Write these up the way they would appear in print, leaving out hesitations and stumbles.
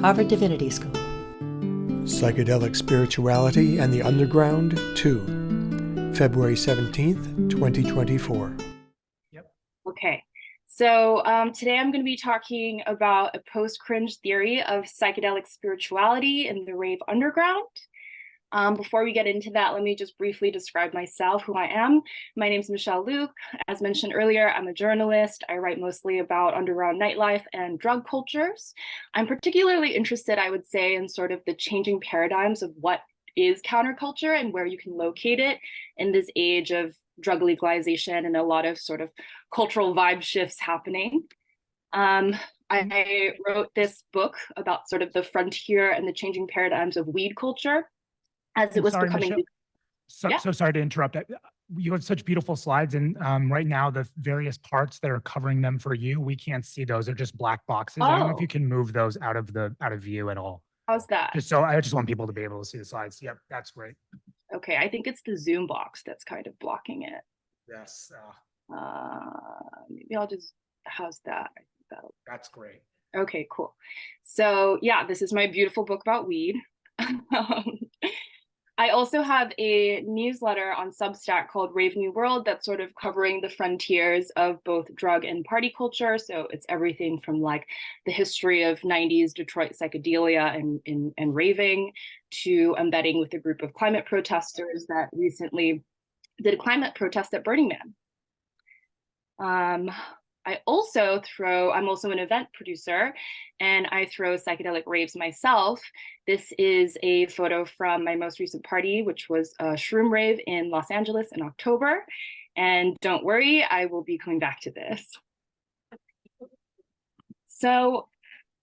Harvard Divinity School. Psychedelic Spirituality and the Underground 2, February 17th, 2024. Okay, so today I'm going to be talking about a post-cringe theory of psychedelic spirituality in the Rave underground. Before we get into that, let me just briefly describe myself, who I am. My name is Lhooq. As mentioned earlier, I'm a journalist. I write mostly about underground nightlife and drug cultures. I'm particularly interested, I would say, in sort of the changing paradigms of what is counterculture and where you can locate it in this age of drug legalization and a lot of sort of cultural vibe shifts happening. I wrote this book about sort of the frontier and the changing paradigms of weed culture as it was becoming. So sorry to interrupt. You have such beautiful slides, and right now the various parts that are covering them for you, we can't see those. They're just black boxes. I don't know if you can move those out of view at all. How's that? I just want people to be able to see the slides. Yep, that's great. Okay, I think it's the Zoom box that's kind of blocking it. Yes. Maybe I'll just. How's that? That's great. Okay, cool. So yeah, this is my beautiful book about weed. I also have a newsletter on Substack called Rave New World that's sort of covering the frontiers of both drug and party culture. So it's everything from like the history of 90s Detroit psychedelia and raving to embedding with a group of climate protesters that recently did a climate protest at Burning Man. I'm also an event producer, and I throw psychedelic raves myself. This is a photo from my most recent party, which was a shroom rave in Los Angeles in October. And don't worry, I will be coming back to this. So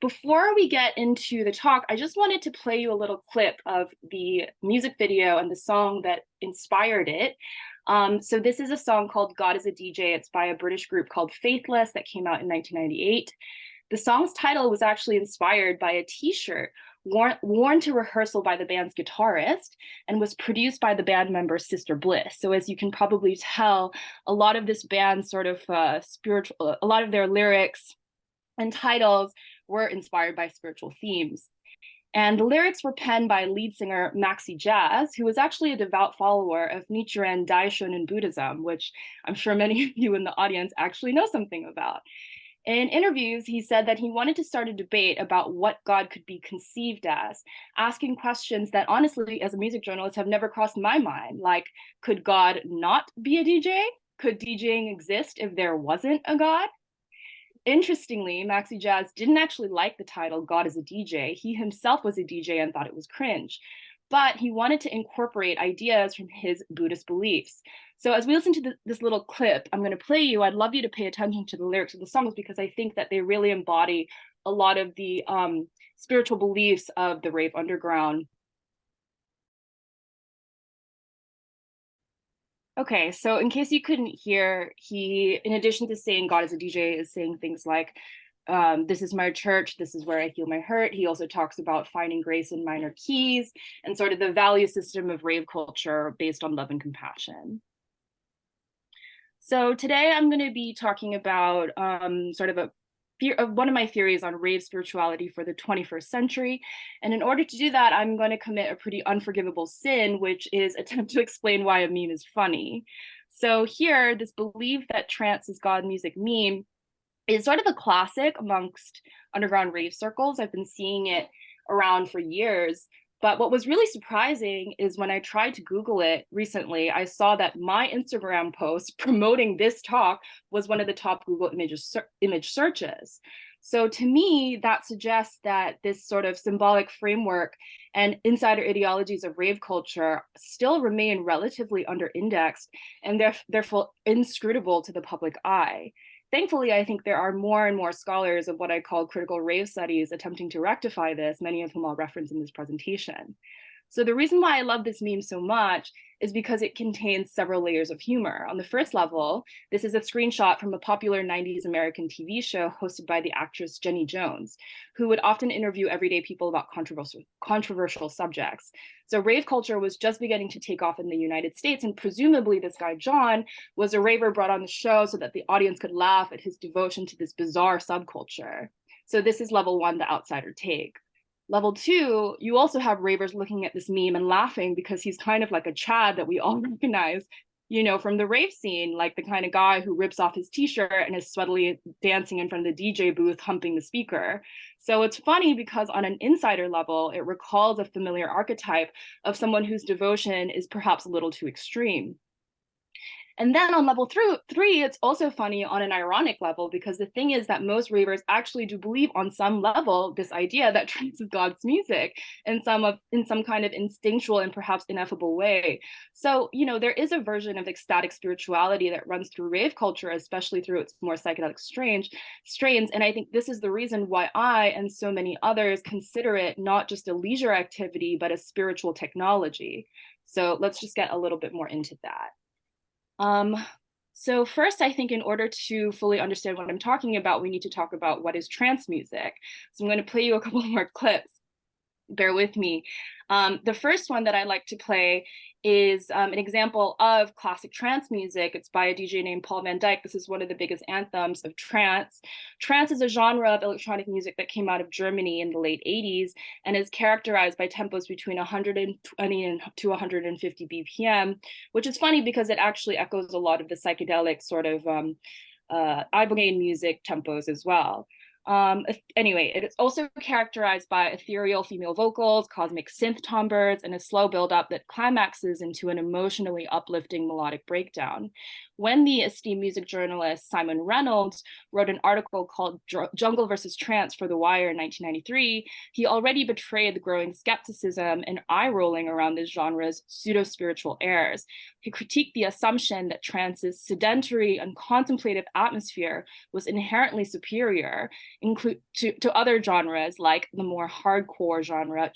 before we get into the talk, I just wanted to play you a little clip of the music video and the song that inspired it. So this is a song called God is a DJ. It's by a British group called Faithless that came out in 1998. The song's title was actually inspired by a t-shirt worn to rehearsal by the band's guitarist and was produced by the band member Sister Bliss. So as you can probably tell, a lot of this band's sort of a lot of their lyrics and titles were inspired by spiritual themes. And the lyrics were penned by lead singer Maxi Jazz, who was actually a devout follower of Nichiren Daishonin Buddhism, which I'm sure many of you in the audience actually know something about. In interviews, he said that he wanted to start a debate about what God could be conceived as, asking questions that honestly, as a music journalist, have never crossed my mind, like, could God not be a DJ? Could DJing exist if there wasn't a God? Interestingly, Maxi Jazz didn't actually like the title God is a DJ. He himself was a DJ and thought it was cringe, but he wanted to incorporate ideas from his Buddhist beliefs. So as we listen to this little clip I'm going to play you, I'd love you to pay attention to the lyrics of the songs because I think that they really embody a lot of the spiritual beliefs of the Rave underground. Okay, so in case you couldn't hear, he, in addition to saying God is a DJ, is saying things like, this is my church, this is where I heal my hurt. He also talks about finding grace in minor keys and sort of the value system of rave culture based on love and compassion. So today I'm going to be talking about sort of one of my theories on rave spirituality for the 21st century. And in order to do that, I'm going to commit a pretty unforgivable sin, which is attempt to explain why a meme is funny. So here, this belief that trance is God music meme is sort of a classic amongst underground rave circles. I've been seeing it around for years. But what was really surprising is when I tried to Google it recently, I saw that my Instagram post promoting this talk was one of the top Google image searches. So to me, that suggests that this sort of symbolic framework and insider ideologies of rave culture still remain relatively under-indexed and therefore inscrutable to the public eye. Thankfully, I think there are more and more scholars of what I call critical rave studies attempting to rectify this, many of whom I'll reference in this presentation. So the reason why I love this meme so much is because it contains several layers of humor. On the first level, this is a screenshot from a popular 90s American TV show hosted by the actress Jenny Jones, who would often interview everyday people about controversial subjects. So rave culture was just beginning to take off in the United States, and presumably this guy John was a raver brought on the show so that the audience could laugh at his devotion to this bizarre subculture. So this is level one, the outsider take. Level 2, you also have ravers looking at this meme and laughing because he's kind of like a Chad that we all recognize, you know, from the rave scene, like the kind of guy who rips off his t-shirt and is sweatily dancing in front of the DJ booth, humping the speaker. So it's funny because on an insider level, it recalls a familiar archetype of someone whose devotion is perhaps a little too extreme. And then on level three, it's also funny on an ironic level, because the thing is that most ravers actually do believe on some level this idea that trance is God's music in some kind of instinctual and perhaps ineffable way. So, you know, there is a version of ecstatic spirituality that runs through rave culture, especially through its more psychedelic strains. And I think this is the reason why I and so many others consider it not just a leisure activity, but a spiritual technology. So let's just get a little bit more into that. So first, I think in order to fully understand what I'm talking about, we need to talk about what is trance music. So I'm going to play you a couple more clips. Bear with me. The first one that I like to play is an example of classic trance music. It's by a DJ named Paul van Dyk. This is one of the biggest anthems of trance. Trance is a genre of electronic music that came out of Germany in the late 80s and is characterized by tempos between 120 to 150 BPM, which is funny because it actually echoes a lot of the psychedelic sort of ibogaine music tempos as well. Anyway, it is also characterized by ethereal female vocals, cosmic synth timbres, and a slow buildup that climaxes into an emotionally uplifting melodic breakdown. When the esteemed music journalist Simon Reynolds wrote an article called Jungle versus Trance for The Wire in 1993, he already betrayed the growing skepticism and eye-rolling around this genre's pseudo-spiritual airs. He critiqued the assumption that trance's sedentary and contemplative atmosphere was inherently superior to other genres like the more hardcore genre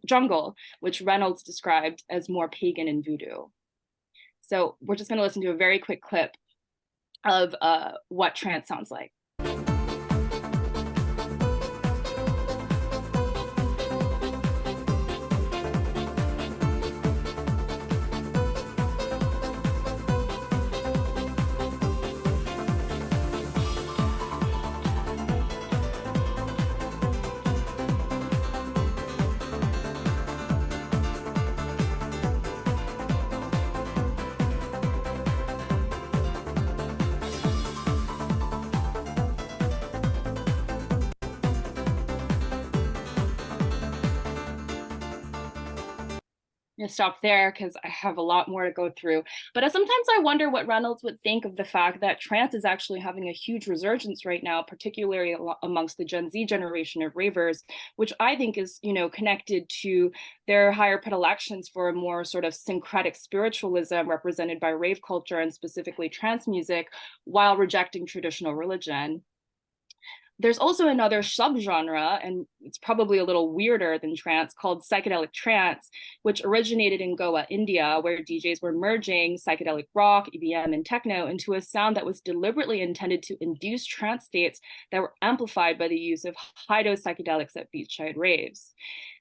jungle, which Reynolds described as more pagan and voodoo. So we're just going to listen to a very quick clip of what trance sounds like. Stop there because I have a lot more to go through. But sometimes I wonder what Reynolds would think of the fact that trance is actually having a huge resurgence right now, particularly amongst the Gen Z generation of ravers, which I think is, you know, connected to their higher predilections for a more sort of syncretic spiritualism represented by rave culture and specifically trance music, while rejecting traditional religion. There's also another subgenre, and it's probably a little weirder than trance, called psychedelic trance, which originated in Goa, India, where DJs were merging psychedelic rock, EBM, and techno into a sound that was deliberately intended to induce trance states that were amplified by the use of high-dose psychedelics at beachside raves.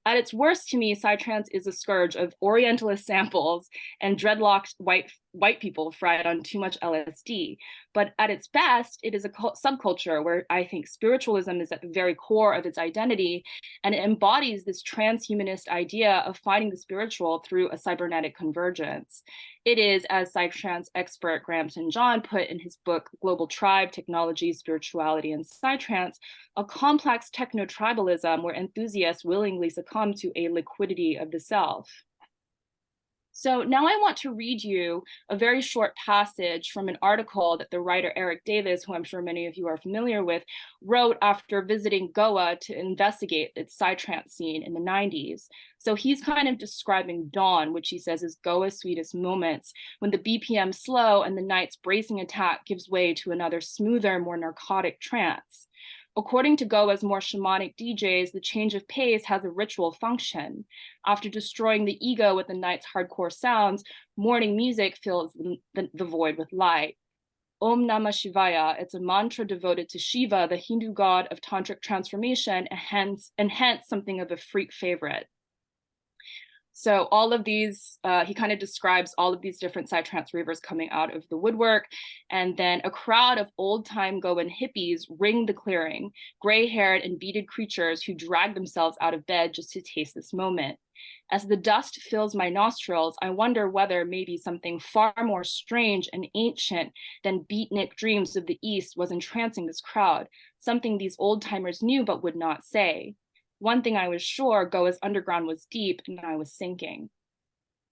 At its worst, to me, psytrance is a scourge of Orientalist samples and dreadlocked white people fried on too much LSD. But at its best, it is a subculture where I think spiritualism is at the very core of its identity, and it embodies this transhumanist idea of finding the spiritual through a cybernetic convergence. It is, as psytrance expert Graham St. John put in his book, Global Tribe, Technology, Spirituality, and Psytrance, a complex techno-tribalism where enthusiasts willingly succumb to a liquidity of the self. So now I want to read you a very short passage from an article that the writer Eric Davis, who I'm sure many of you are familiar with, wrote after visiting Goa to investigate its psytrance scene in the 90s. So he's kind of describing dawn, which he says is Goa's sweetest moments, when the BPM slow and the night's bracing attack gives way to another smoother, more narcotic trance. According to Goa's more shamanic DJs, the change of pace has a ritual function. After destroying the ego with the night's hardcore sounds, morning music fills the void with light. Om Namah Shivaya, it's a mantra devoted to Shiva, the Hindu god of tantric transformation, and hence something of a freak favorite. So all of these, he kind of describes all of these different psytrance ravers coming out of the woodwork, and then a crowd of old-time Goan hippies ring the clearing, gray-haired and beaded creatures who drag themselves out of bed just to taste this moment. As the dust fills my nostrils, I wonder whether maybe something far more strange and ancient than beatnik dreams of the East was entrancing this crowd, something these old-timers knew but would not say. One thing I was sure, Goa's underground was deep and I was sinking.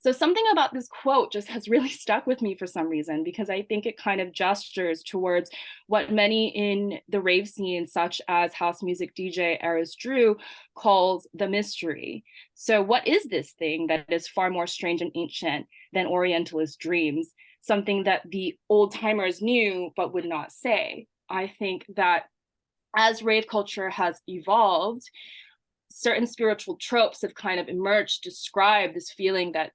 So something about this quote just has really stuck with me for some reason, because I think it kind of gestures towards what many in the rave scene, such as house music DJ Eris Drew, calls the mystery. So what is this thing that is far more strange and ancient than Orientalist dreams, something that the old timers knew but would not say? I think that as rave culture has evolved, certain spiritual tropes have kind of emerged to describe this feeling that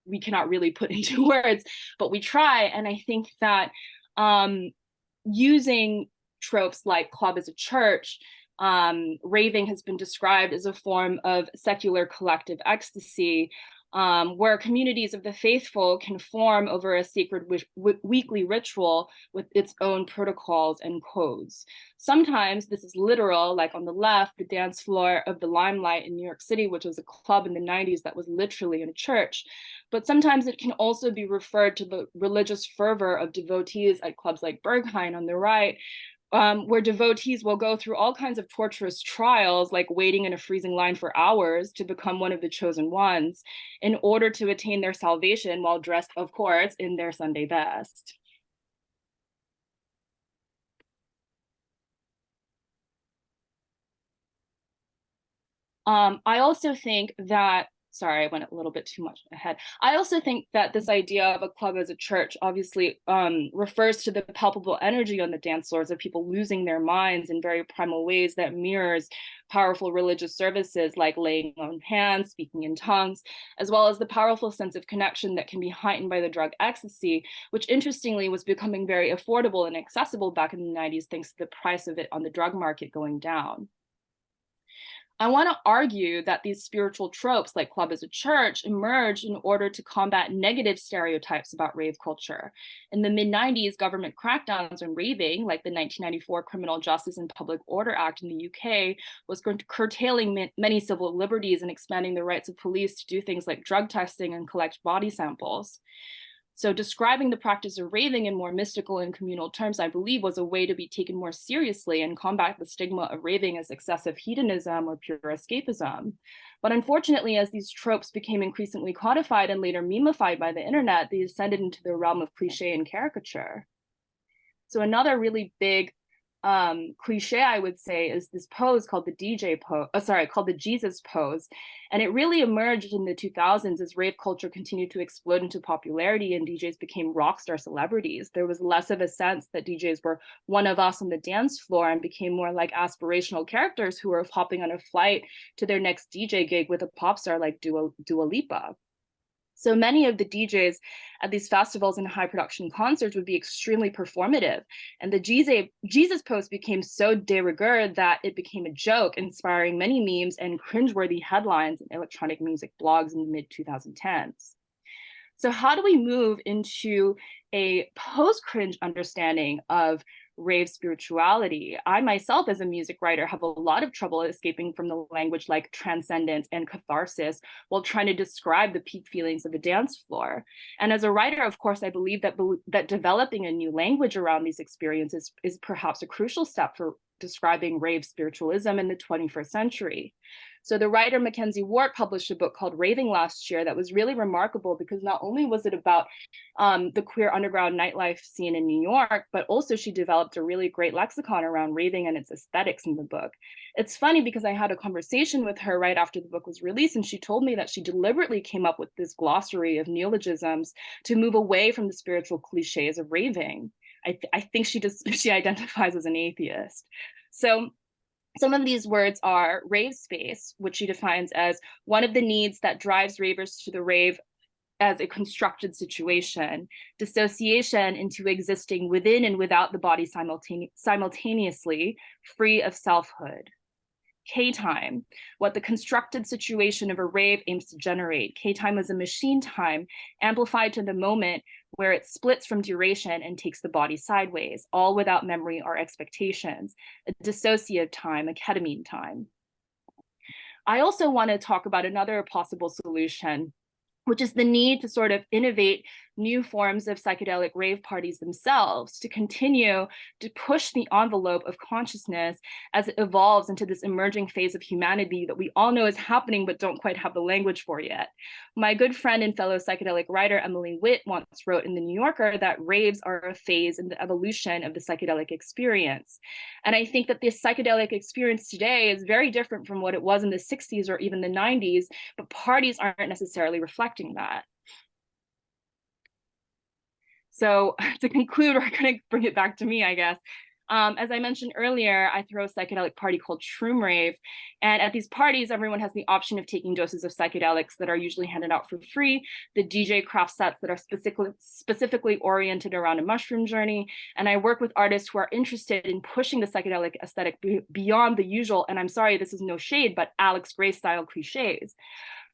we cannot really put into words, but we try. And I think that using tropes like club as a church, raving has been described as a form of secular collective ecstasy, where communities of the faithful can form over a sacred weekly ritual with its own protocols and codes. Sometimes this is literal, like on the left, the dance floor of the Limelight in New York City, which was a club in the 90s that was literally in a church. But sometimes it can also be referred to the religious fervor of devotees at clubs like Berghain on the right, where devotees will go through all kinds of torturous trials, like waiting in a freezing line for hours to become one of the chosen ones, in order to attain their salvation while dressed, of course, in their Sunday best. I also think that, sorry, I went a little bit too much ahead. I also think that this idea of a club as a church obviously refers to the palpable energy on the dance floors of people losing their minds in very primal ways that mirrors powerful religious services like laying on hands, speaking in tongues, as well as the powerful sense of connection that can be heightened by the drug ecstasy, which interestingly was becoming very affordable and accessible back in the 90s thanks to the price of it on the drug market going down. I want to argue that these spiritual tropes, like club as a church, emerged in order to combat negative stereotypes about rave culture. In the mid-90s, government crackdowns on raving, like the 1994 Criminal Justice and Public Order Act in the UK, was curtailing many civil liberties and expanding the rights of police to do things like drug testing and collect body samples. So describing the practice of raving in more mystical and communal terms, I believe, was a way to be taken more seriously and combat the stigma of raving as excessive hedonism or pure escapism. But unfortunately, as these tropes became increasingly codified and later memified by the internet, they descended into the realm of cliche and caricature. So another really big cliche, I would say, is this pose called the called the Jesus pose. And it really emerged in the 2000s as rave culture continued to explode into popularity and DJs became rock star celebrities. There was less of a sense that DJs were one of us on the dance floor and became more like aspirational characters who were hopping on a flight to their next DJ gig with a pop star like Dua Lipa. So many of the DJs at these festivals and high production concerts would be extremely performative. And the Jesus pose became so de rigueur that it became a joke, inspiring many memes and cringeworthy headlines in electronic music blogs in the mid-2010s. So how do we move into a post-cringe understanding of rave spirituality? I myself, as a music writer, have a lot of trouble escaping from the language like transcendence and catharsis while trying to describe the peak feelings of the dance floor. And as a writer, of course, I believe that developing a new language around these experiences is perhaps a crucial step for describing rave spiritualism in the 21st century. So the writer Mackenzie Ward published a book called Raving last year that was really remarkable because not only was it about the queer underground nightlife scene in New York, but also she developed a really great lexicon around raving and its aesthetics in the book. It's funny because I had a conversation with her right after the book was released, and she told me that she deliberately came up with this glossary of neologisms to move away from the spiritual cliches of raving. I think she identifies as an atheist. So some of these words are rave space, which she defines as one of the needs that drives ravers to the rave as a constructed situation, dissociation into existing within and without the body simultaneously, free of selfhood. K-time, what the constructed situation of a rave aims to generate. K-time is a machine time amplified to the moment where it splits from duration and takes the body sideways, all without memory or expectations. A dissociative time, a ketamine time. I also want to talk about another possible solution, which is the need to sort of innovate new forms of psychedelic rave parties themselves to continue to push the envelope of consciousness as it evolves into this emerging phase of humanity that we all know is happening but don't quite have the language for yet. My good friend and fellow psychedelic writer Emily Witt once wrote in The New Yorker that raves are a phase in the evolution of the psychedelic experience. And I think that this psychedelic experience today is very different from what it was in the 60s or even the 90s, but parties aren't necessarily reflecting that. So to conclude, we're going to bring it back to me, I guess. As I mentioned earlier, I throw a psychedelic party called Shroom Rave. And at these parties, everyone has the option of taking doses of psychedelics that are usually handed out for free, the DJ craft sets that are specifically oriented around a mushroom journey. And I work with artists who are interested in pushing the psychedelic aesthetic beyond the usual, and I'm sorry, this is no shade, but Alex Grey style cliches.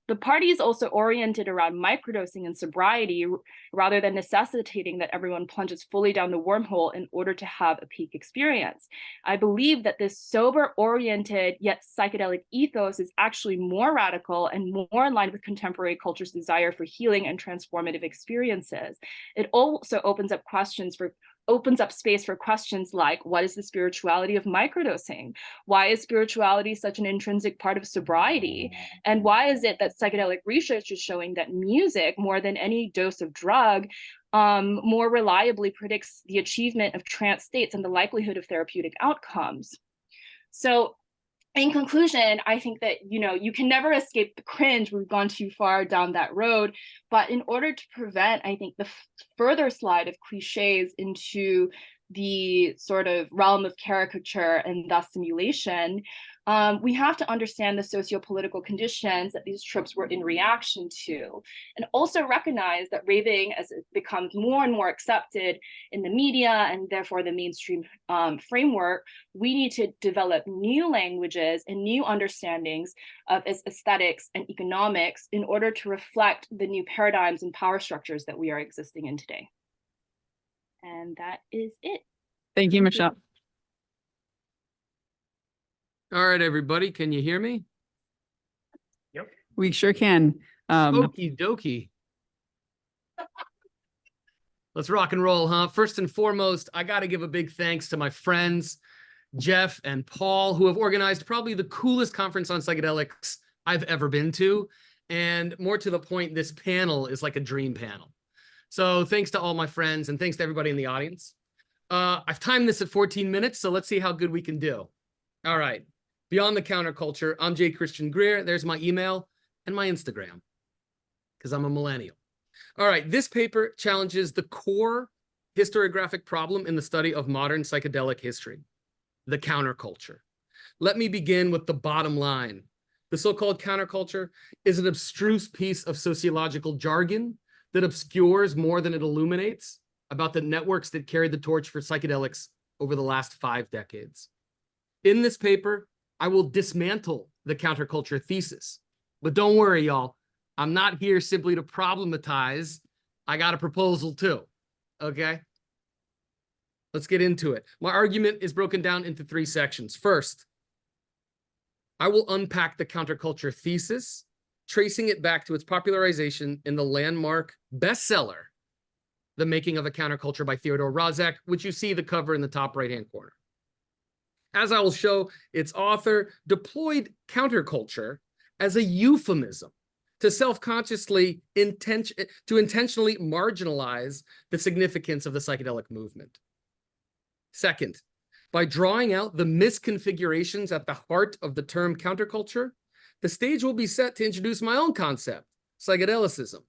The party is also oriented around microdosing and sobriety rather than necessitating that everyone plunges fully down the wormhole in order to have a peak experience. I believe that this sober-oriented yet psychedelic ethos is actually more radical and more in line with contemporary culture's desire for healing and transformative experiences. It also opens up space for questions like, what is the spirituality of microdosing? Why is spirituality such an intrinsic part of sobriety? And why is it that psychedelic research is showing that music, more than any dose of drug, more reliably predicts the achievement of trance states and the likelihood of therapeutic outcomes? So in conclusion, I think that, you can never escape the cringe. We've gone too far down that road. But in order to prevent, I think, the further slide of cliches into the sort of realm of caricature and thus simulation, we have to understand the socio-political conditions that these tropes were in reaction to, and also recognize that raving, as it becomes more and more accepted in the media and therefore the mainstream framework, we need to develop new languages and new understandings of its aesthetics and economics in order to reflect the new paradigms and power structures that we are existing in today. And that is it. Thank you, Michelle. All right, everybody, can you hear me? Yep. We sure can. Okie dokie. Let's rock and roll, huh? First and foremost, I got to give a big thanks to my friends, Jeff and Paul, who have organized probably the coolest conference on psychedelics I've ever been to. And more to the point, this panel is like a dream panel. So thanks to all my friends and thanks to everybody in the audience. I've timed this at 14 minutes, so let's see how good we can do. All right. Beyond the Counterculture, I'm J. Christian Greer. There's my email and my Instagram, because I'm a millennial. All right, this paper challenges the core historiographic problem in the study of modern psychedelic history, the counterculture. Let me begin with the bottom line. The so-called counterculture is an abstruse piece of sociological jargon that obscures more than it illuminates about the networks that carried the torch for psychedelics over the last 5 decades. In this paper, I will dismantle the counterculture thesis. But don't worry, y'all. I'm not here simply to problematize. I got a proposal too, okay? Let's get into it. My argument is broken down into 3 sections. First, I will unpack the counterculture thesis, tracing it back to its popularization in the landmark bestseller, The Making of a Counterculture by Theodore Roszak, which you see the cover in the top right-hand corner. As I will show, its author deployed counterculture as a euphemism to self-consciously intentionally marginalize the significance of the psychedelic movement. Second, by drawing out the misconfigurations at the heart of the term counterculture, the stage will be set to introduce my own concept, psychedelicism,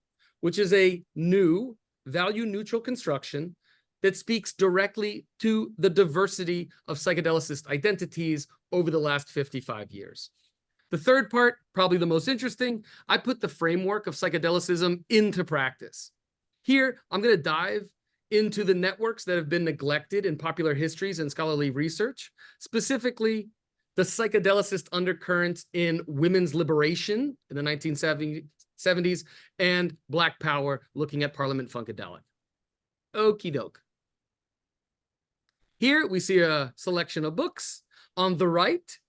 which is a new value-neutral construction that speaks directly to the diversity of psychedelicist identities over the last 55 years. The third part, probably the most interesting, I put the framework of psychedelicism into practice. Here, I'm going to dive into the networks that have been neglected in popular histories and scholarly research, specifically the psychedelicist undercurrent in women's liberation in the 1970s, and Black Power looking at Parliament Funkadelic. Okie doke. Here we see a selection of books. On the right,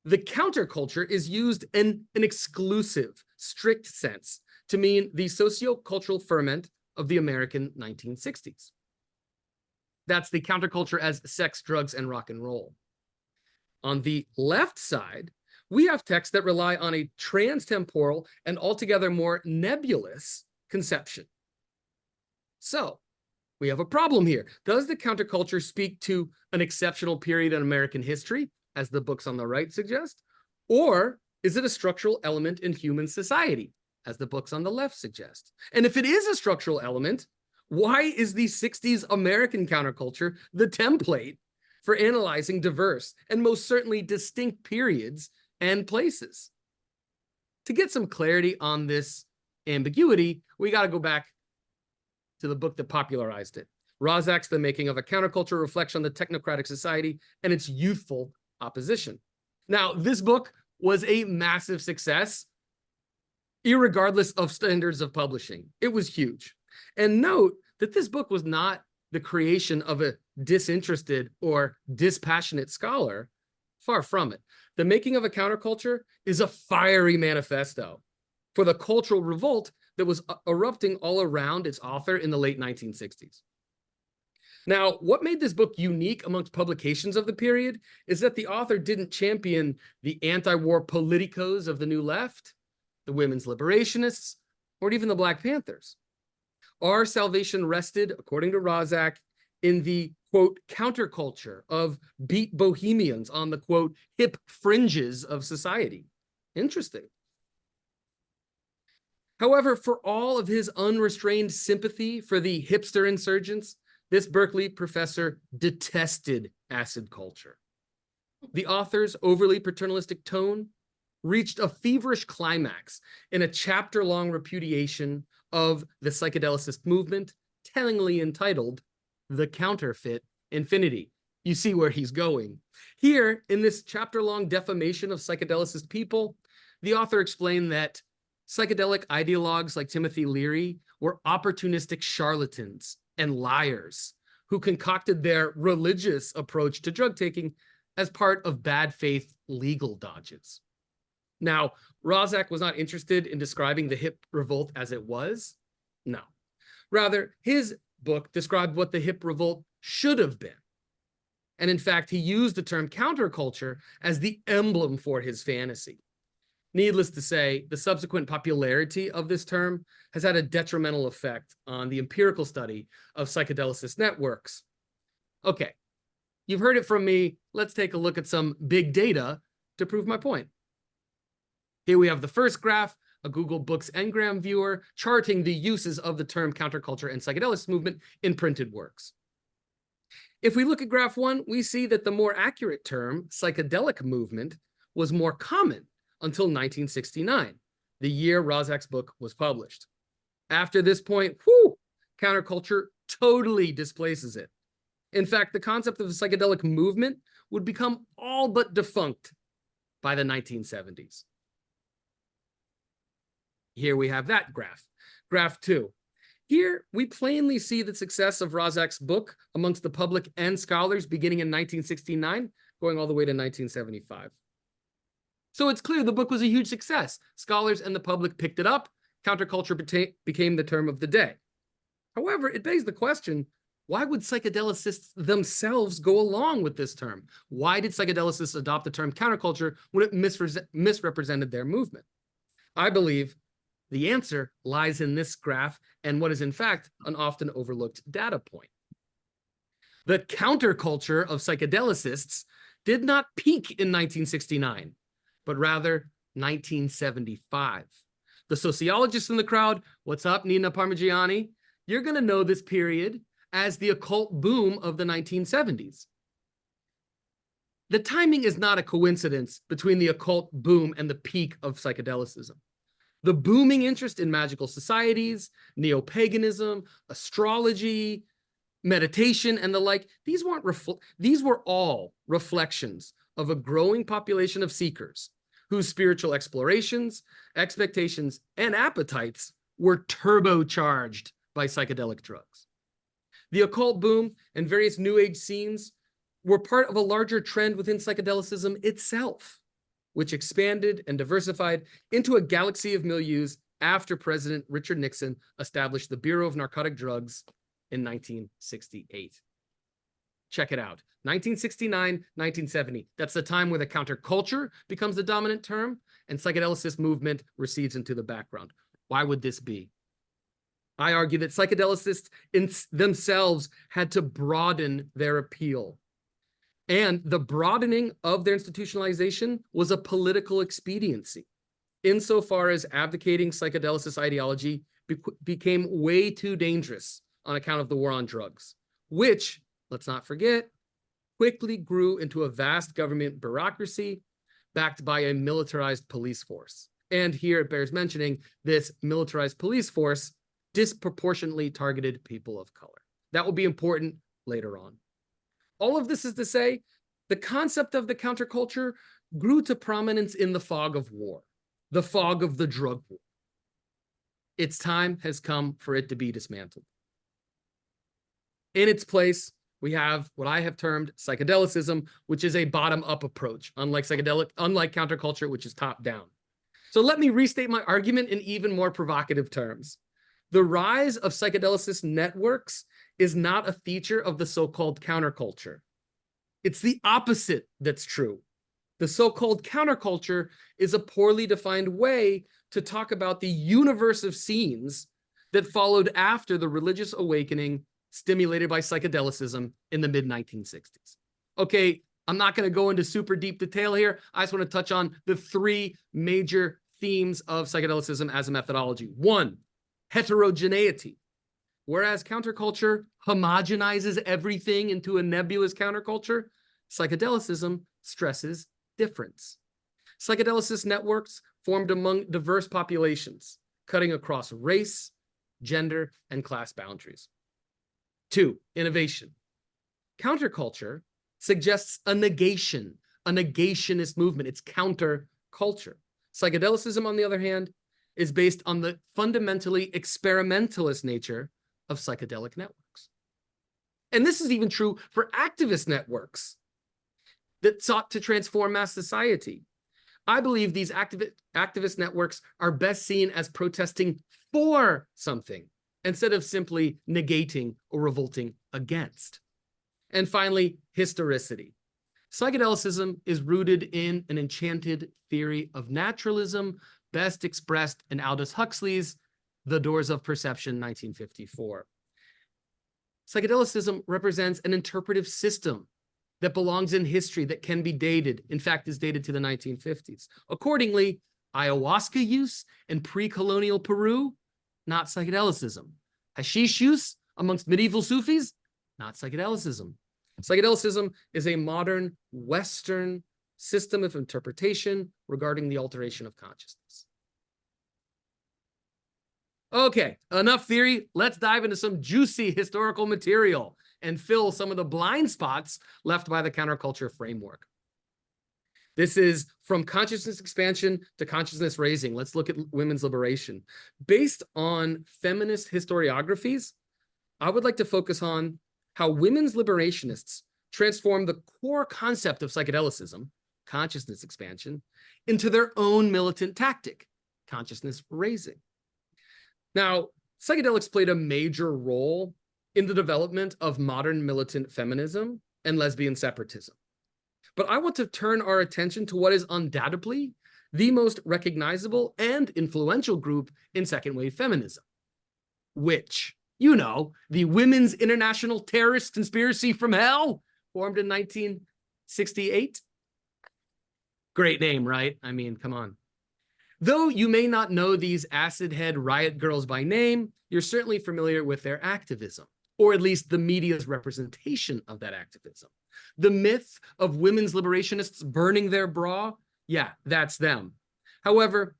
the counterculture is used in an exclusive, strict sense to mean the socio-cultural ferment of the American 1960s. That's the counterculture as sex, drugs, and rock and roll. On the left side, we have texts that rely on a trans-temporal and altogether more nebulous conception. So, we have a problem here. Does the counterculture speak to an exceptional period in American history, as the books on the right suggest? Or is it a structural element in human society, as the books on the left suggest? And if it is a structural element, why is the 60s American counterculture the template for analyzing diverse and most certainly distinct periods and places? To get some clarity on this ambiguity, we got to go back to the book that popularized it. Rozak's The Making of a Counterculture reflects on the technocratic society and its youthful opposition. Now, this book was a massive success, irregardless of standards of publishing. It was huge. And note that this book was not the creation of a disinterested or dispassionate scholar. Far from it. The Making of a Counterculture is a fiery manifesto for the cultural revolt that was erupting all around its author in the late 1960s. Now, what made this book unique amongst publications of the period is that the author didn't champion the anti-war politicos of the New Left, the women's liberationists, or even the Black Panthers. Our salvation rested, according to Rozak, in the, quote, counterculture of beat bohemians on the, quote, hip fringes of society. Interesting. However, for all of his unrestrained sympathy for the hipster insurgents, this Berkeley professor detested acid culture. The author's overly paternalistic tone reached a feverish climax in a chapter-long repudiation of the psychedelicist movement, tellingly entitled The Counterfeit Infinity. You see where he's going. Here, in this chapter-long defamation of psychedelicist people, the author explained that psychedelic ideologues like Timothy Leary were opportunistic charlatans and liars who concocted their religious approach to drug taking as part of bad faith legal dodges. Now, Rozak was not interested in describing the hip revolt as it was. No. Rather, his book described what the hip revolt should have been. And in fact, he used the term counterculture as the emblem for his fantasy. Needless to say, the subsequent popularity of this term has had a detrimental effect on the empirical study of psychedelicist networks. Okay, you've heard it from me. Let's take a look at some big data to prove my point. Here we have the first graph, a Google Books Ngram viewer charting the uses of the term counterculture and psychedelicist movement in printed works. If we look at graph 1, we see that the more accurate term, psychedelic movement, was more common until 1969, the year Rozak's book was published. After this point, counterculture totally displaces it. In fact, the concept of a psychedelic movement would become all but defunct by the 1970s. Here we have that graph. Graph 2. Here, we plainly see the success of Rozak's book amongst the public and scholars beginning in 1969, going all the way to 1975. So it's clear the book was a huge success. Scholars and the public picked it up. Counterculture became the term of the day. However, it begs the question, why would psychedelicists themselves go along with this term? Why did psychedelicists adopt the term counterculture when it misrepresented their movement? I believe the answer lies in this graph and what is in fact an often overlooked data point. The counterculture of psychedelicists did not peak in 1969, but rather 1975. The sociologists in the crowd, what's up, Nina Parmigiani? You're going to know this period as the occult boom of the 1970s. The timing is not a coincidence between the occult boom and the peak of psychedelicism. The booming interest in magical societies, neo-paganism, astrology, meditation, and the like, these were all reflections of a growing population of seekers whose spiritual explorations, expectations, and appetites were turbocharged by psychedelic drugs. The occult boom and various New Age scenes were part of a larger trend within psychedelicism itself, which expanded and diversified into a galaxy of milieus after President Richard Nixon established the Bureau of Narcotic Drugs in 1968. Check it out. 1969, 1970. That's the time where the counterculture becomes the dominant term and psychedelicist movement recedes into the background. Why would this be? I argue that psychedelicists themselves had to broaden their appeal. And the broadening of their institutionalization was a political expediency, insofar as advocating psychedelicist ideology became way too dangerous on account of the war on drugs, which, let's not forget, quickly grew into a vast government bureaucracy backed by a militarized police force. And here it bears mentioning this militarized police force disproportionately targeted people of color. That will be important later on. All of this is to say, the concept of the counterculture grew to prominence in the fog of war, the fog of the drug war. Its time has come for it to be dismantled. In its place, we have what I have termed psychedelicism, which is a bottom-up approach, unlike counterculture, which is top-down. So let me restate my argument in even more provocative terms. The rise of psychedelicist networks is not a feature of the so-called counterculture. It's the opposite that's true. The so-called counterculture is a poorly defined way to talk about the universe of scenes that followed after the religious awakening stimulated by psychedelicism in the mid-1960s. Okay, I'm not going to go into super deep detail here. I just want to touch on the three major themes of psychedelicism as a methodology. One, heterogeneity. Whereas counterculture homogenizes everything into a nebulous counterculture, psychedelicism stresses difference. Psychedelicist networks formed among diverse populations, cutting across race, gender, and class boundaries. Two, innovation. Counterculture suggests a negationist movement. It's counterculture. Psychedelicism, on the other hand, is based on the fundamentally experimentalist nature of psychedelic networks. And this is even true for activist networks that sought to transform mass society. I believe these activist networks are best seen as protesting for something instead of simply negating or revolting against. And finally, historicity. Psychedelicism is rooted in an enchanted theory of naturalism, best expressed in Aldous Huxley's The Doors of Perception, 1954. Psychedelicism represents an interpretive system that belongs in history that can be dated, in fact, is dated to the 1950s. Accordingly, ayahuasca use in pre-colonial Peru, not psychedelicism. Hashish use amongst medieval Sufis, not psychedelicism. Psychedelicism is a modern Western system of interpretation regarding the alteration of consciousness. Okay, enough theory. Let's dive into some juicy historical material and fill some of the blind spots left by the counterculture framework. This is from consciousness expansion to consciousness raising. Let's look at women's liberation. Based on feminist historiographies, I would like to focus on how women's liberationists transformed the core concept of psychedelicism, consciousness expansion, into their own militant tactic, consciousness raising. Now, psychedelics played a major role in the development of modern militant feminism and lesbian separatism. But I want to turn our attention to what is undoubtedly the most recognizable and influential group in second wave feminism, which, you know, the Women's International Terrorist Conspiracy from Hell, formed in 1968. Great name, right? I mean, come on. Though you may not know these acid head riot girls by name, you're certainly familiar with their activism, or at least the media's representation of that activism. The myth of women's liberationists burning their bra, yeah, that's them. However,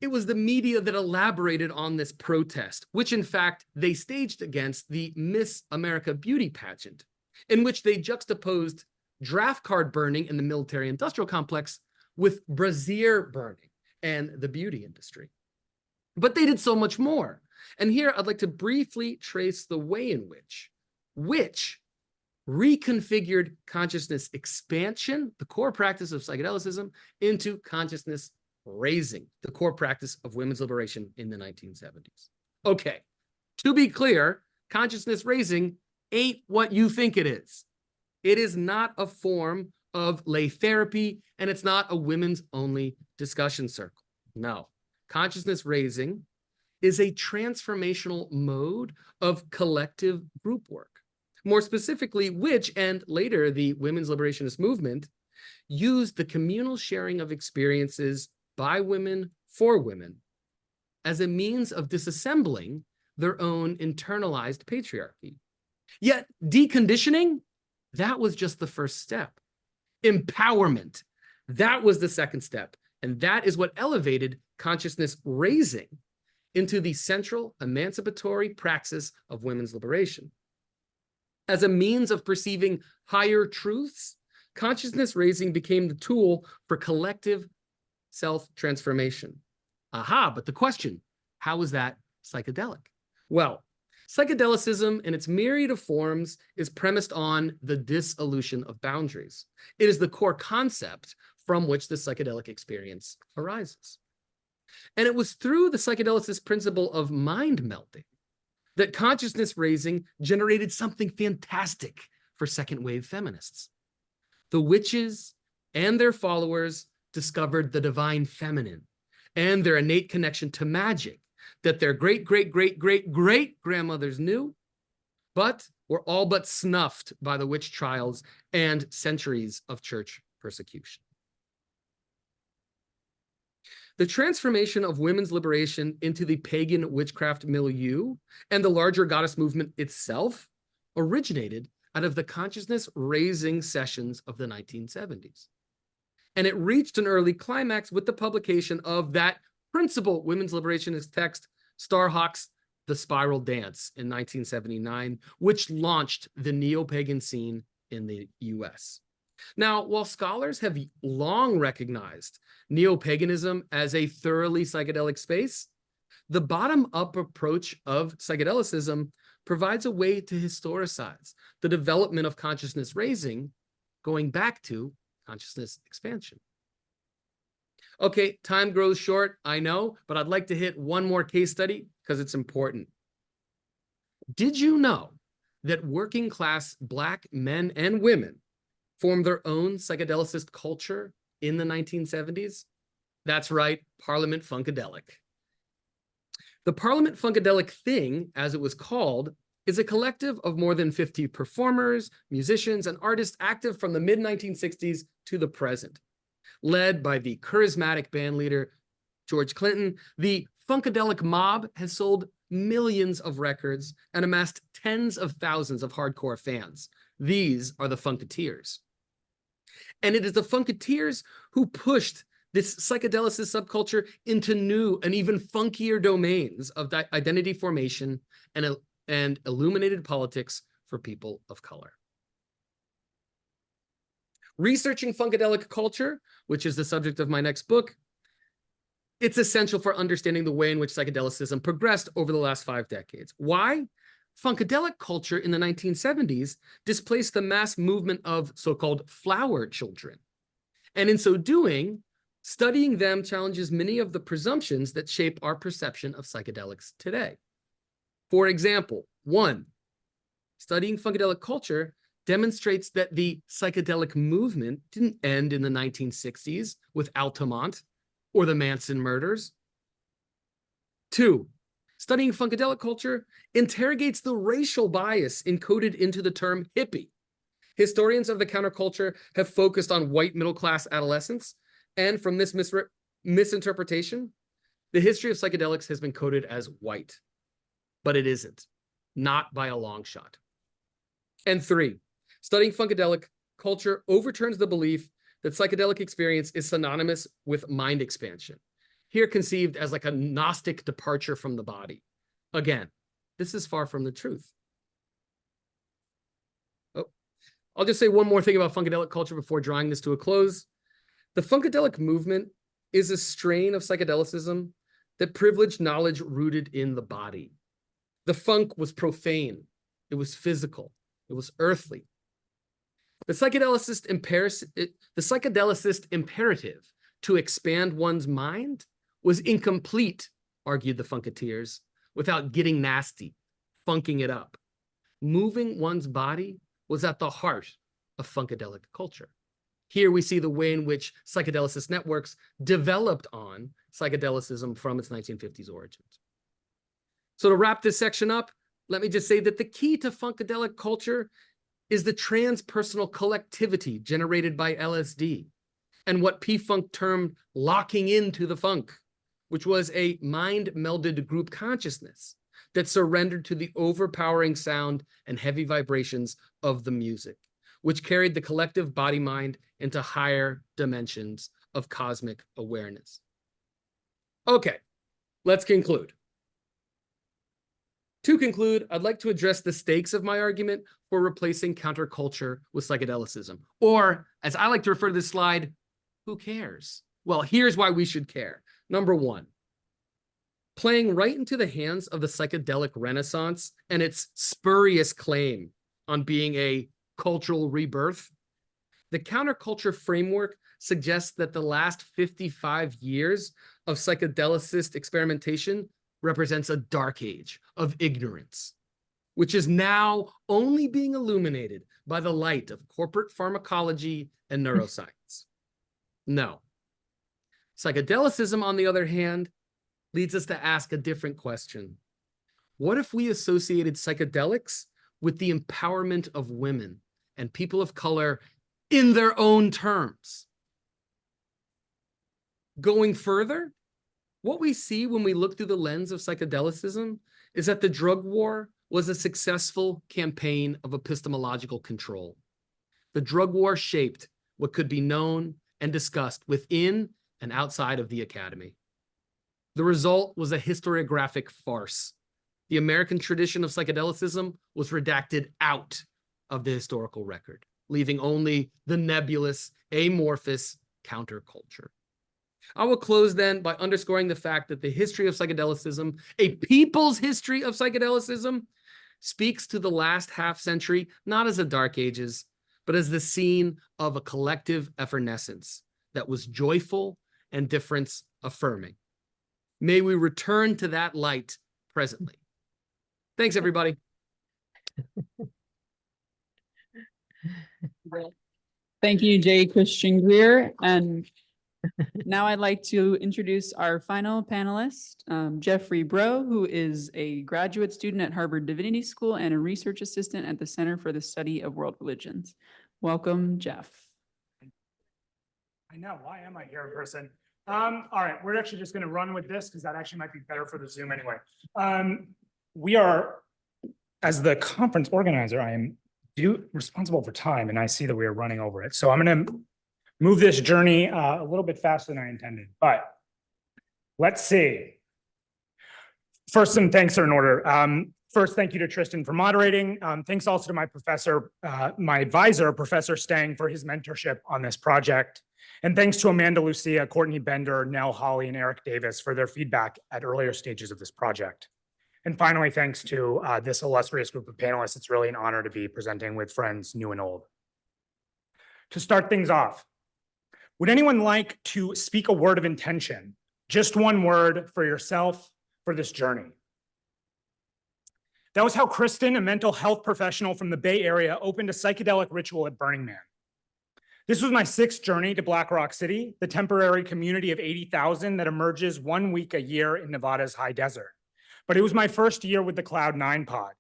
it was the media that elaborated on this protest, which in fact they staged against the Miss America beauty pageant, in which they juxtaposed draft card burning in the military industrial complex with brassiere burning and the beauty industry. But they did so much more. And here I'd like to briefly trace the way in which reconfigured consciousness expansion, the core practice of psychedelicism, into consciousness raising, the core practice of women's liberation in the 1970s. Okay, to be clear, consciousness raising ain't what you think it is. It is not a form of lay therapy, and it's not a women's only discussion circle. No, consciousness raising is a transformational mode of collective group work. More specifically, which, and later the women's liberationist movement, used the communal sharing of experiences by women for women as a means of disassembling their own internalized patriarchy. Yet deconditioning, that was just the first step. Empowerment, that was the second step. And that is what elevated consciousness raising into the central emancipatory praxis of women's liberation. As a means of perceiving higher truths, consciousness raising became the tool for collective self-transformation. Aha, but the question, how is that psychedelic? Well, psychedelicism in its myriad of forms is premised on the dissolution of boundaries. It is the core concept from which the psychedelic experience arises. And it was through the psychedelicist principle of mind melting that consciousness raising generated something fantastic for second wave feminists. The witches and their followers discovered the divine feminine and their innate connection to magic that their great-great-great-great-grandmothers knew, but were all but snuffed by the witch trials and centuries of church persecution. The transformation of women's liberation into the pagan witchcraft milieu and the larger goddess movement itself originated out of the consciousness raising sessions of the 1970s. And it reached an early climax with the publication of that principal women's liberationist text, Starhawk's The Spiral Dance in 1979, which launched the neo-pagan scene in the US. Now, while scholars have long recognized neo-paganism as a thoroughly psychedelic space, the bottom-up approach of psychedelicism provides a way to historicize the development of consciousness raising, going back to consciousness expansion. Okay, time grows short, I know, but I'd like to hit one more case study because it's important. Did you know that working class Black men and women formed their own psychedelicist culture in the 1970s? That's right, Parliament Funkadelic. The Parliament Funkadelic Thing, as it was called, is a collective of more than 50 performers, musicians, and artists active from the mid-1960s to the present. Led by the charismatic band leader, George Clinton, the Funkadelic mob has sold millions of records and amassed tens of thousands of hardcore fans. These are the Funketeers. And it is the Funketeers who pushed this psychedelicist subculture into new and even funkier domains of identity formation and illuminated politics for people of color. Researching Funkadelic culture, which is the subject of my next book, it's essential for understanding the way in which psychedelicism progressed over the last 5 decades. Why? Funkadelic culture in the 1970s displaced the mass movement of so-called flower children. And in so doing, studying them challenges many of the presumptions that shape our perception of psychedelics today. For example, 1, studying Funkadelic culture demonstrates that the psychedelic movement didn't end in the 1960s with Altamont or the Manson murders. 2, studying Funkadelic culture interrogates the racial bias encoded into the term hippie. Historians of the counterculture have focused on white middle-class adolescents, and from this misinterpretation, the history of psychedelics has been coded as white, but it isn't, not by a long shot. And 3, studying Funkadelic culture overturns the belief that psychedelic experience is synonymous with mind expansion, here conceived as like a Gnostic departure from the body. Again, this is far from the truth. I'll just say one more thing about funkadelic culture before drawing this to a close. The funkadelic movement is a strain of psychedelicism that privileged knowledge rooted in the body. The funk was profane, it was physical, it was earthly. The psychedelicist imperative to expand one's mind was incomplete, argued the funketeers, without getting nasty, funking it up. Moving one's body was at the heart of funkadelic culture. Here we see the way in which psychedelicist networks developed on psychedelicism from its 1950s origins. So to wrap this section up, let me just say that the key to funkadelic culture is the transpersonal collectivity generated by LSD and what P-Funk termed locking into the funk, which was a mind-melded group consciousness that surrendered to the overpowering sound and heavy vibrations of the music, which carried the collective body-mind into higher dimensions of cosmic awareness. Okay, let's conclude. To conclude, I'd like to address the stakes of my argument for replacing counterculture with psychedelicism. Or, as I like to refer to this slide, who cares? Well, here's why we should care. Number one, playing right into the hands of the psychedelic renaissance and its spurious claim on being a cultural rebirth, the counterculture framework suggests that the last 55 years of psychedelicist experimentation represents a dark age of ignorance, which is now only being illuminated by the light of corporate pharmacology and neuroscience. No. Psychedelicism, on the other hand, leads us to ask a different question. What if we associated psychedelics with the empowerment of women and people of color in their own terms? Going further, what we see when we look through the lens of psychedelicism is that the drug war was a successful campaign of epistemological control. The drug war shaped what could be known and discussed within and outside of the academy. The result was a historiographic farce. The American tradition of psychedelicism was redacted out of the historical record, leaving only the nebulous, amorphous counterculture. I will close then by underscoring the fact that the history of psychedelicism, a people's history of psychedelicism, speaks to the last half century, not as the Dark Ages, but as the scene of a collective effervescence that was joyful and difference affirming. May we return to that light presently. Thanks, everybody. Thank you, J. Christian Greer. And now I'd like to introduce our final panelist, Jeffrey Breau, who is a graduate student at Harvard Divinity School and a research assistant at the Center for the Study of World Religions. Welcome, Jeff. I know, why am I here in person? All right, we're actually just going to run with this because that actually might be better for the Zoom anyway. We are, as the conference organizer, I am responsible for time, and I see that we are running over it. So I'm going to move this journey a little bit faster than I intended, but let's see. First, some thanks are in order. First, thank you to Tristan for moderating. Thanks also to my professor, my advisor, Professor Stang, for his mentorship on this project. And thanks to Amanda Lucia, Courtney Bender, Nell Holly, and Eric Davis for their feedback at earlier stages of this project. And finally, thanks to this illustrious group of panelists. It's really an honor to be presenting with friends new and old. To start things off, would anyone like to speak a word of intention? Just one word for yourself for this journey. That was how Kristen, a mental health professional from the Bay Area, opened a psychedelic ritual at Burning Man. This was my 6th journey to Black Rock City, the temporary community of 80,000 that emerges 1 week a year in Nevada's high desert. But it was my first year with the Cloud9 pod.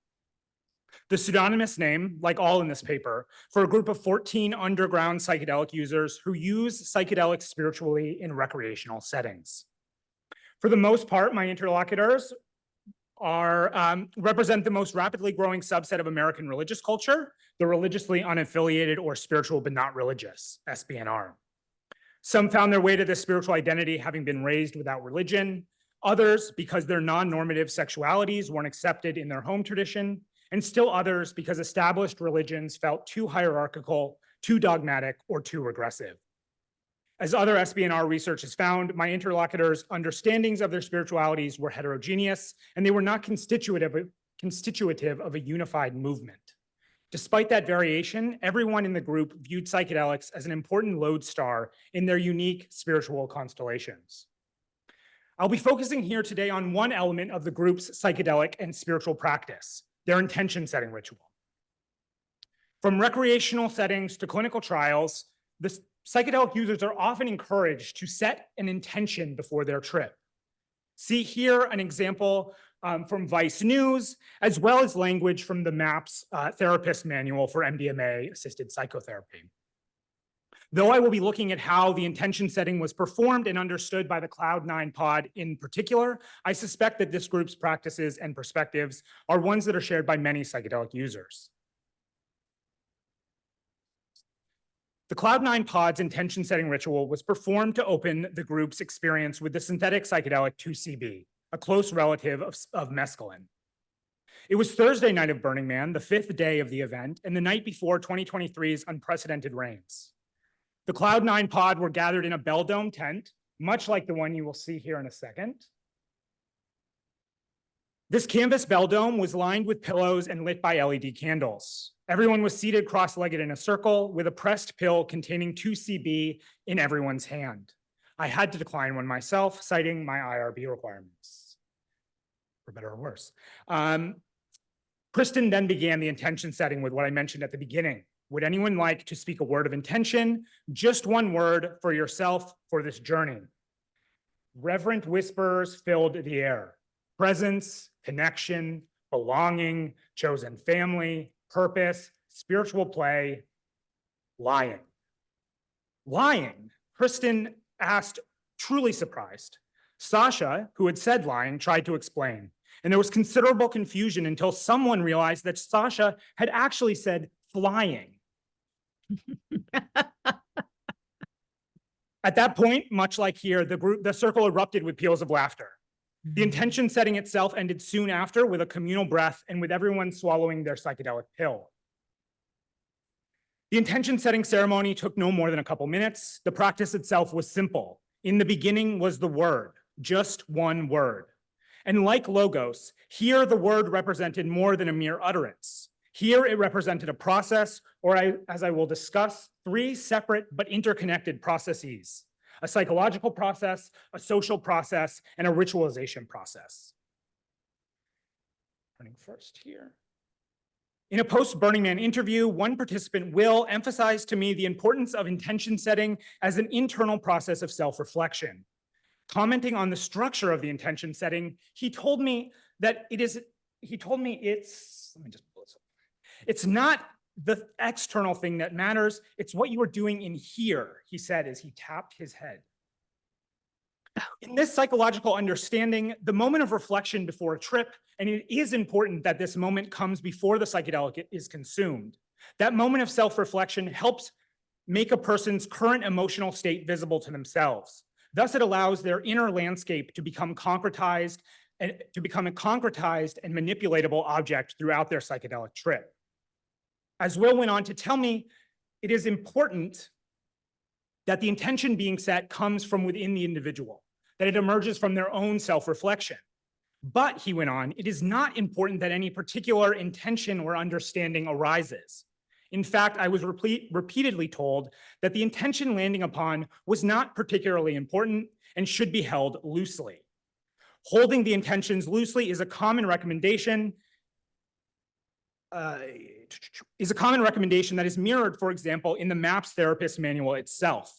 The pseudonymous name, like all in this paper, for a group of 14 underground psychedelic users who use psychedelics spiritually in recreational settings. For the most part, my interlocutors represent the most rapidly growing subset of American religious culture, the religiously unaffiliated or spiritual but not religious, SBNR. Some found their way to this spiritual identity having been raised without religion, others because their non-normative sexualities weren't accepted in their home tradition, and still others because established religions felt too hierarchical, too dogmatic, or too regressive. As other SBNR research has found, my interlocutors' understandings of their spiritualities were heterogeneous, and they were not constitutive of a unified movement. Despite that variation, everyone in the group viewed psychedelics as an important lodestar in their unique spiritual constellations. I'll be focusing here today on one element of the group's psychedelic and spiritual practice, their intention setting ritual. From recreational settings to clinical trials, the psychedelic users are often encouraged to set an intention before their trip. See here an example from Vice News, as well as language from the MAPS Therapist Manual for MDMA-assisted psychotherapy. Though I will be looking at how the intention setting was performed and understood by the Cloud9 pod in particular, I suspect that this group's practices and perspectives are ones that are shared by many psychedelic users. The Cloud9 pod's intention setting ritual was performed to open the group's experience with the synthetic psychedelic 2CB, a close relative of mescaline. It was Thursday night of Burning Man, the 5th day of the event, and the night before 2023's unprecedented rains. The Cloud9 pod were gathered in a Bell Dome tent, much like the one you will see here in a second. This canvas Bell Dome was lined with pillows and lit by LED candles. Everyone was seated cross-legged in a circle with a pressed pill containing 2CB in everyone's hand. I had to decline one myself, citing my IRB requirements, for better or worse. Kristen then began the intention setting with what I mentioned at the beginning. Would anyone like to speak a word of intention? Just one word for yourself for this journey. Reverent whispers filled the air. Presence, connection, belonging, chosen family, purpose, spiritual play, lying. Lying, Kristen asked, truly surprised. Sasha, who had said lying, tried to explain. And there was considerable confusion until someone realized that Sasha had actually said flying. At that point, much like here, the circle erupted with peals of laughter. The intention setting itself ended soon after with a communal breath and with everyone swallowing their psychedelic pill. The intention setting ceremony took no more than a couple minutes. The practice itself was simple. In the beginning was the word, just one word. And like logos, here the word represented more than a mere utterance. Here it represented a process, or as I will discuss, 3 separate but interconnected processes: a psychological process, a social process, and a ritualization process. Turning first here. In a post-Burning Man interview, one participant, Will, emphasized to me the importance of intention setting as an internal process of self-reflection. Commenting on the structure of the intention setting, he told me that it's not the external thing that matters, it's what you are doing in here, he said as he tapped his head. In this psychological understanding, the moment of reflection before a trip, and it is important that this moment comes before the psychedelic is consumed, that moment of self-reflection helps make a person's current emotional state visible to themselves. Thus, it allows their inner landscape to become concretized and to become a concretized and manipulatable object throughout their psychedelic trip. As Will went on to tell me, it is important that the intention being set comes from within the individual, that it emerges from their own self-reflection. But, he went on, it is not important that any particular intention or understanding arises. In fact, I was repeatedly told that the intention landing upon was not particularly important and should be held loosely. Holding the intentions loosely is a common recommendation that is mirrored, for example, in the MAPS Therapist Manual itself.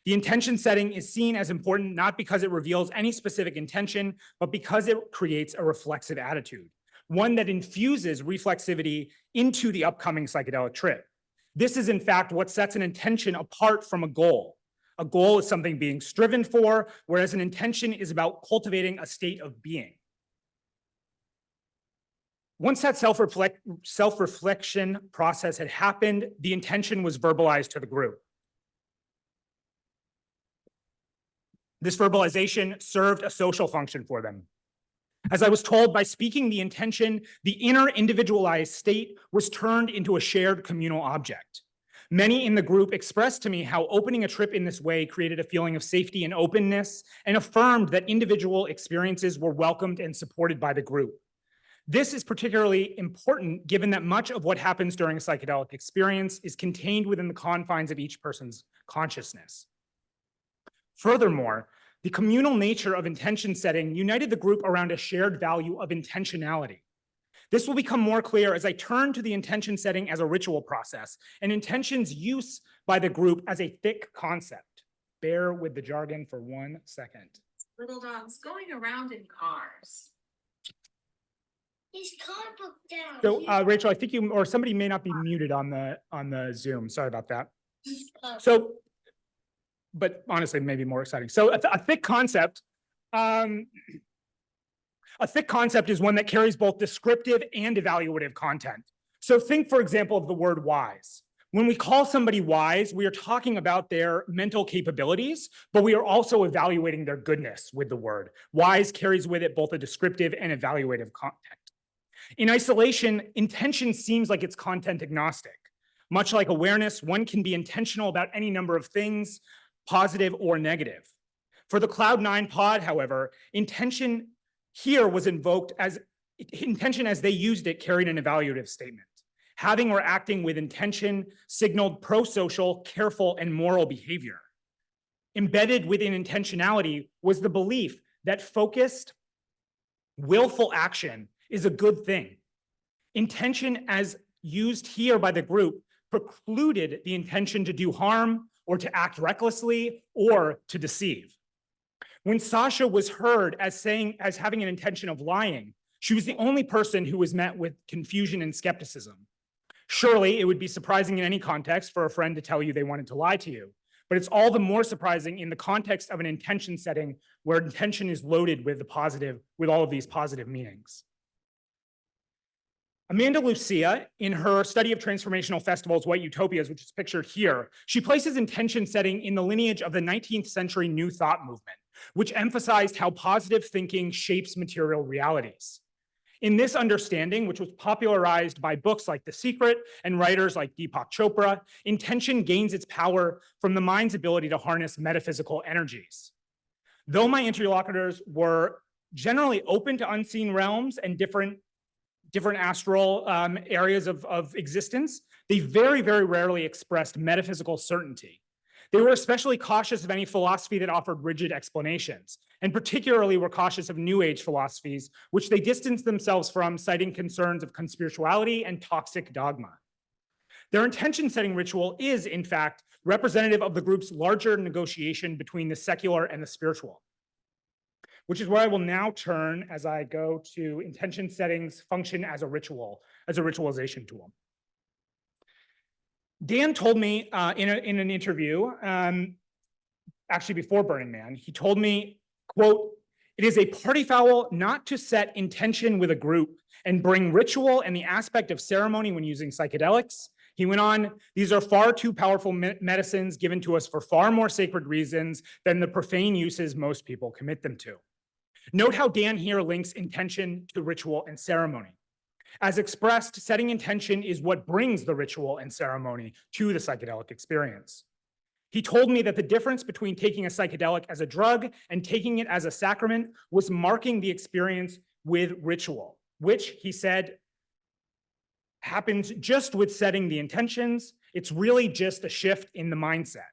The intention setting is seen as important not because it reveals any specific intention, but because it creates a reflexive attitude, one that infuses reflexivity into the upcoming psychedelic trip. This is in fact what sets an intention apart from a goal. A goal is something being striven for, whereas an intention is about cultivating a state of being. Once that self-reflection process had happened, the intention was verbalized to the group. This verbalization served a social function for them. As I was told, by speaking the intention, the inner individualized state was turned into a shared communal object. Many in the group expressed to me how opening a trip in this way created a feeling of safety and openness, and affirmed that individual experiences were welcomed and supported by the group. This is particularly important given that much of what happens during a psychedelic experience is contained within the confines of each person's consciousness. Furthermore, the communal nature of intention setting united the group around a shared value of intentionality. This will become more clear as I turn to the intention setting as a ritual process and intention's use by the group as a thick concept. Bear with the jargon for 1 second. Little dogs going around in cars. His comic book down. So Rachel, I think you or somebody may not be muted on the Zoom. Sorry about that. So, but honestly, maybe more exciting. So a thick concept. A thick concept is one that carries both descriptive and evaluative content. So think, for example, of the word wise. When we call somebody wise, we are talking about their mental capabilities, but we are also evaluating their goodness with the word. Wise carries with it both a descriptive and evaluative content. In isolation, intention seems like it's content agnostic. Much like awareness, one can be intentional about any number of things, positive or negative. For the Cloud9 pod, however, intention here was invoked as intention as they used it carried an evaluative statement. Having or acting with intention signaled pro-social, careful, and moral behavior. Embedded within intentionality was the belief that focused, willful action is a good thing. Intention as used here by the group precluded the intention to do harm or to act recklessly or to deceive. When Sasha was heard as having an intention of lying, she was the only person who was met with confusion and skepticism. Surely it would be surprising in any context for a friend to tell you they wanted to lie to you, but it's all the more surprising in the context of an intention setting where intention is loaded with all of these positive meanings. Amanda Lucia, in her study of transformational festivals, White Utopias, which is pictured here, she places intention setting in the lineage of the 19th century New Thought movement, which emphasized how positive thinking shapes material realities. In this understanding, which was popularized by books like The Secret and writers like Deepak Chopra, intention gains its power from the mind's ability to harness metaphysical energies. Though my interlocutors were generally open to unseen realms and different astral areas of existence, they very, very rarely expressed metaphysical certainty. They were especially cautious of any philosophy that offered rigid explanations, and particularly were cautious of New Age philosophies, which they distanced themselves from, citing concerns of conspirituality and toxic dogma. Their intention-setting ritual is, in fact, representative of the group's larger negotiation between the secular and the spiritual, which is where I will now turn as I go to intention settings function as a ritual, as a ritualization tool. Dan told me in an interview, actually before Burning Man, he told me, quote, "It is a party foul not to set intention with a group and bring ritual and the aspect of ceremony when using psychedelics." He went on, "These are far too powerful medicines given to us for far more sacred reasons than the profane uses most people commit them to." Note how Dan here links intention to ritual and ceremony. As expressed, setting intention is what brings the ritual and ceremony to the psychedelic experience. He told me that the difference between taking a psychedelic as a drug and taking it as a sacrament was marking the experience with ritual, which he said happens just with setting the intentions. It's really just a shift in the mindset.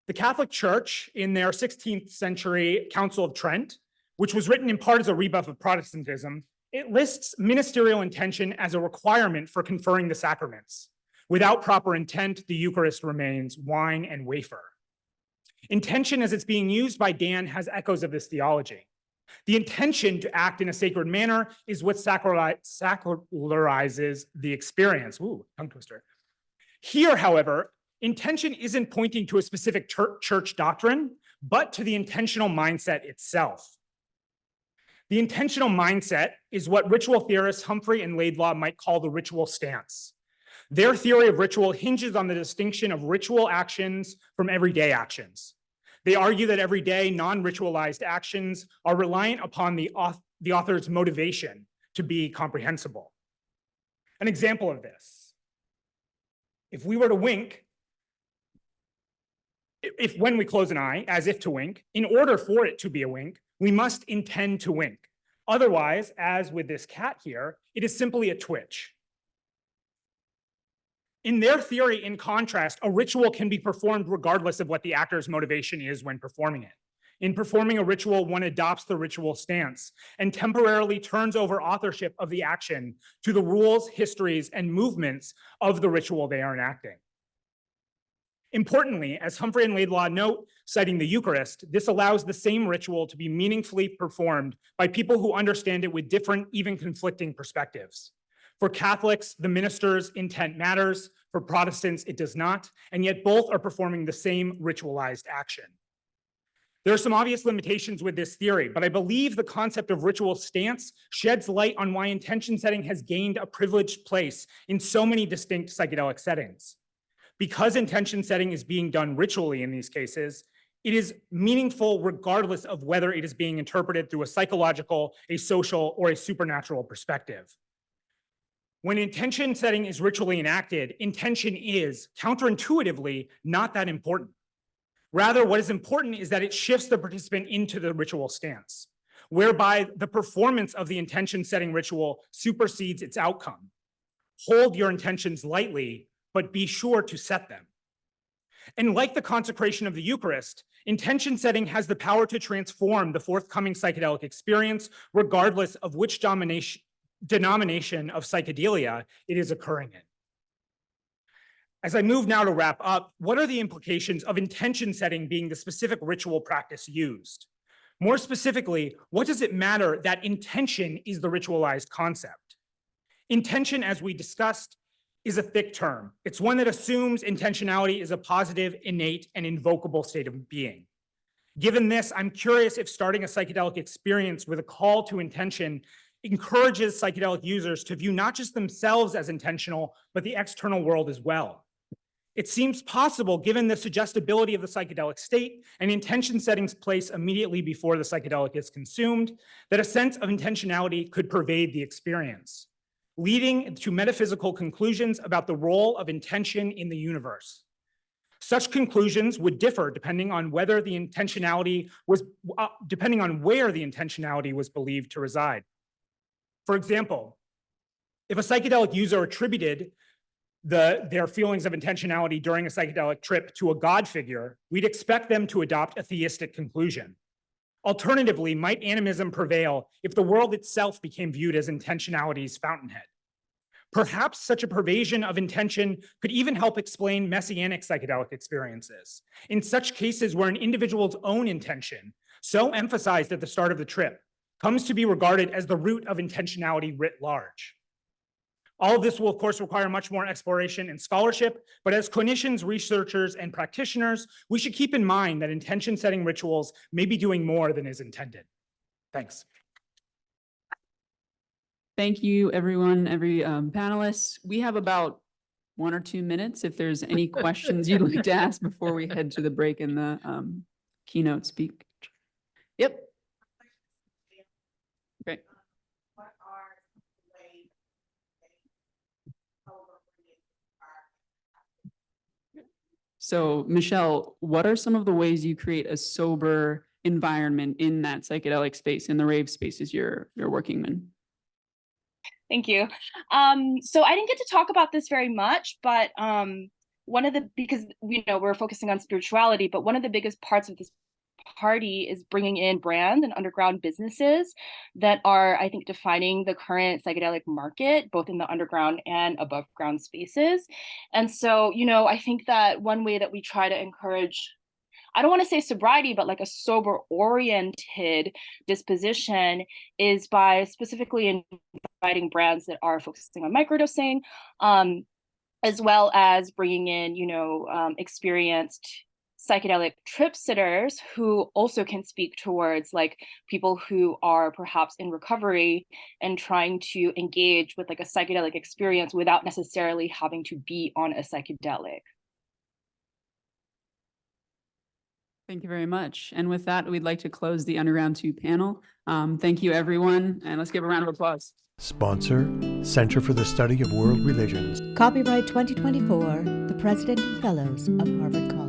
The Catholic Church, in their 16th century Council of Trent, which was written in part as a rebuff of Protestantism, it lists ministerial intention as a requirement for conferring the sacraments. Without proper intent, the Eucharist remains wine and wafer. Intention, as it's being used by Dan, has echoes of this theology. The intention to act in a sacred manner is what sacralizes the experience. Ooh, tongue twister. Here, however, intention isn't pointing to a specific church doctrine, but to the intentional mindset itself. The intentional mindset is what ritual theorists Humphrey and Laidlaw might call the ritual stance. Their theory of ritual hinges on the distinction of ritual actions from everyday actions. They argue that everyday non-ritualized actions are reliant upon the author's motivation to be comprehensible. An example of this: if we were to wink, when we close an eye, as if to wink, in order for it to be a wink, we must intend to wink. Otherwise, as with this cat here, it is simply a twitch. In their theory, in contrast, a ritual can be performed regardless of what the actor's motivation is when performing it. In performing a ritual, one adopts the ritual stance and temporarily turns over authorship of the action to the rules, histories, and movements of the ritual they are enacting. Importantly, as Humphrey and Laidlaw note, citing the Eucharist, this allows the same ritual to be meaningfully performed by people who understand it with different, even conflicting perspectives. For Catholics, the minister's intent matters. For Protestants, it does not, and yet both are performing the same ritualized action. There are some obvious limitations with this theory, but I believe the concept of ritual stance sheds light on why intention setting has gained a privileged place in so many distinct psychedelic settings. Because intention setting is being done ritually in these cases, it is meaningful regardless of whether it is being interpreted through a psychological, a social, or a supernatural perspective. When intention setting is ritually enacted, intention is, counterintuitively, not that important. Rather, what is important is that it shifts the participant into the ritual stance, whereby the performance of the intention setting ritual supersedes its outcome. Hold your intentions lightly, but be sure to set them. And like the consecration of the Eucharist, intention setting has the power to transform the forthcoming psychedelic experience, regardless of which denomination of psychedelia it is occurring in. As I move now to wrap up, what are the implications of intention setting being the specific ritual practice used? More specifically, what does it matter that intention is the ritualized concept? Intention, as we discussed, is a thick term. It's one that assumes intentionality is a positive, innate, and invocable state of being. Given this, I'm curious if starting a psychedelic experience with a call to intention encourages psychedelic users to view not just themselves as intentional, but the external world as well. It seems possible, given the suggestibility of the psychedelic state and intention setting's place immediately before the psychedelic is consumed, that a sense of intentionality could pervade the experience, leading to metaphysical conclusions about the role of intention in the universe. Such conclusions would differ depending on where the intentionality was believed to reside. For example, if a psychedelic user attributed their feelings of intentionality during a psychedelic trip to a God figure, we'd expect them to adopt a theistic conclusion. Alternatively, might animism prevail if the world itself became viewed as intentionality's fountainhead? Perhaps such a pervasion of intention could even help explain messianic psychedelic experiences. In such cases where an individual's own intention, so emphasized at the start of the trip, comes to be regarded as the root of intentionality writ large. All of this will, of course, require much more exploration and scholarship, but as clinicians, researchers, and practitioners, we should keep in mind that intention-setting rituals may be doing more than is intended. Thanks. Thank you, everyone, every panelist. We have about 1 or 2 minutes if there's any questions you'd like to ask before we head to the break in the keynote speak. Yep. Great. So, Michelle, what are some of the ways you create a sober environment in that psychedelic space, in the rave spaces you're working in? Thank you. So I didn't get to talk about this very much, but because we're focusing on spirituality, but one of the biggest parts of this party is bringing in brands and underground businesses that are, I think, defining the current psychedelic market, both in the underground and above ground spaces. And so, I think that one way that we try to encourage, I don't want to say sobriety, but like a sober oriented disposition, is by specifically inviting brands that are focusing on microdosing, as well as bringing in, experienced psychedelic trip sitters who also can speak towards like people who are perhaps in recovery and trying to engage with like a psychedelic experience without necessarily having to be on a psychedelic. Thank you very much. And with that, we'd like to close the Underground 2 panel. Thank you, everyone, and let's give a round of applause. Sponsor, Center for the Study of World Religions. Copyright 2024, the President and Fellows of Harvard College.